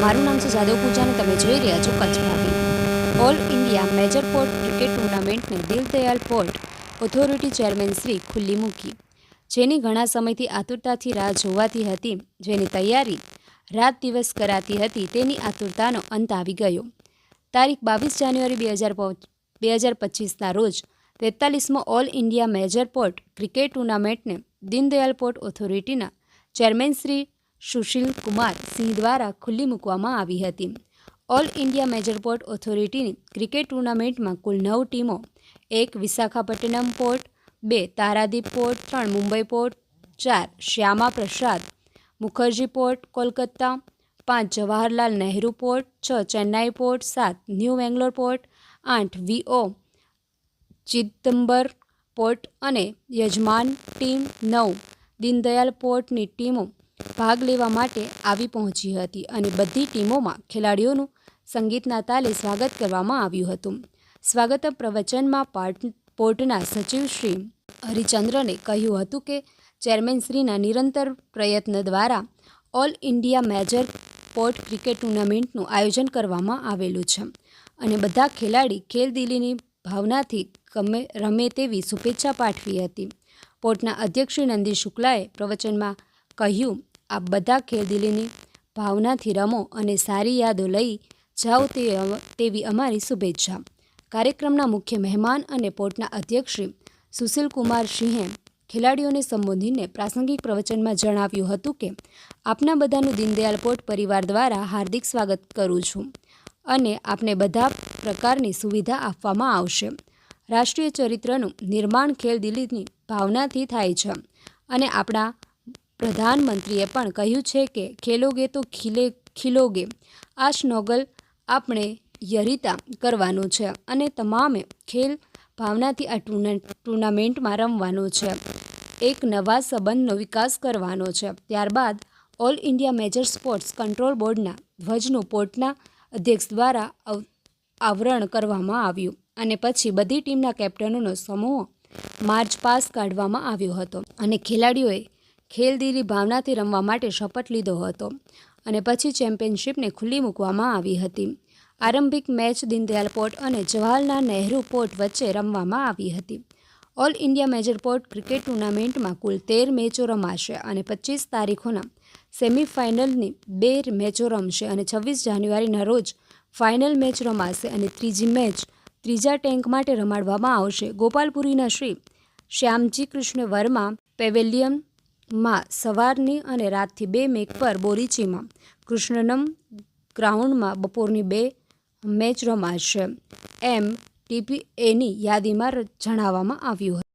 મારું નામ છે જાદવ પૂજા અને તમે જોઈ રહ્યા છો કચ્છ ભાભી। All India major port cricket ટુર્નામેન્ટને Deendayal port authority chairman Shri ખુલ્લી મૂકી, જેની ઘણા સમયથી આતુરતાથી રાહ જોવાતી હતી, જેની તૈયારી રાત દિવસ કરાતી હતી, તેની આતુરતાનો અંત આવી ગયો। તારીખ 22 જાન્યુઆરી 2025ના રોજ 43મો all India major port cricket ટુર્નામેન્ટને દીનદયાલ પોર્ટ ઓથોરિટીના ચેરમેન શ્રી સુશીલ કુમાર સિંહ દ્વારા ખુલ્લી મૂકવામાં આવી હતી। ઓલ ઇન્ડિયા મેજર પોર્ટ ઓથોરિટીની ક્રિકેટ ટુર્નામેન્ટમાં કુલ 9 ટીમો, 1 Visakhapatnam port, 2 Paradip port, 3 Mumbai port, 4 Shyama Prasad Mukherjee port Kolkata, 5 Jawaharlal Nehru port, 6 Chennai port, 7 new Bangalore port, 8 V O Chidambar port અને યજમાન ટીમ 9 દીનદયાલ પોર્ટની ટીમો ભાગ લેવા માટે આવી પહોંચી હતી અને બધી ટીમોમાં ખેલાડીઓનું સંગીતના તાલે સ્વાગત કરવામાં આવ્યું હતું। સ્વાગત પ્રવચનમાં પોર્ટના સચિવ શ્રી હરિચંદ્રને કહ્યું હતું કે ચેરમેનશ્રીના નિરંતર પ્રયત્ન દ્વારા all India major port cricket ટુર્નામેન્ટનું આયોજન કરવામાં આવેલું છે અને બધા ખેલાડી ખેલદિલીની ભાવનાથી રમે તેવી શુભેચ્છા પાઠવી હતી। પોર્ટના અધ્યક્ષ શ્રી નંદી શુક્લાએ પ્રવચનમાં કહ્યું, આપ બધા ખેલદિલીની ભાવનાથી રમો અને સારી યાદો લઈ જાઓ તેવી અમારી શુભેચ્છા। કાર્યક્રમના મુખ્ય મહેમાન અને પોર્ટના અધ્યક્ષ શ્રી સુશીલ કુમાર સિંહે ખેલાડીઓને સંબોધીને પ્રાસંગિક પ્રવચનમાં જણાવ્યું હતું કે આપના બધાનું દીનદયાલ પોર્ટ પરિવાર દ્વારા હાર્દિક સ્વાગત કરું છું અને આપને બધા પ્રકારની સુવિધા આપવામાં આવશે। રાષ્ટ્રીય ચરિત્રનું નિર્માણ ખેલદિલીની ભાવનાથી થાય છે અને આપણા પ્રધાનમંત્રીએ પણ કહ્યું છે કે ખેલોગે તો ખિલોગે। આ સ્લોગન આપણે યરિતા કરવાનું છે અને તમામે ખેલ ભાવનાથી આ ટુર્નામેન્ટમાં રમવાનું છે, એક નવા સંબંધનો વિકાસ કરવાનો છે। ત્યારબાદ all India major sports control બોર્ડના ધ્વજનું પોર્ટના અધ્યક્ષ દ્વારા આવરણ કરવામાં આવ્યું અને પછી બધી ટીમના કેપ્ટનોનો સમૂહ માર્ચ પાસ કાઢવામાં આવ્યો હતો અને ખેલાડીઓએ ખેલદિલી ભાવનાથી રમવા માટે શપથ લીધો હતો અને પછી ચેમ્પિયનશિપને ખુલ્લી મૂકવામાં આવી હતી। આરંભિક મેચ દીનદયાલ પોર્ટ અને જવાહરલાલ નહેરુ પોર્ટ વચ્ચે રમવામાં આવી હતી। All India major port cricket ટુર્નામેન્ટમાં કુલ 13 મેચો રમાશે અને 25 તારીખોના સેમીફાઇનલની 2 મેચો રમશે અને 26 જાન્યુઆરીના રોજ ફાઇનલ મેચ રમાશે અને ત્રીજી મેચ ત્રીજા ટેન્ક માટે રમાડવામાં આવશે। ગોપાલપુરીના શ્રી શ્યામજી કૃષ્ણ વર્મા પેવેલિયનમાં સવારની અને રાતથી 2 મેચ પર બોરીચીમાં કૃષ્ણનમ ગ્રાઉન્ડમાં બપોરની 2 મેચ રમાશે, એમ ટીપીએની યાદીમાં જણાવવામાં આવ્યું હતું।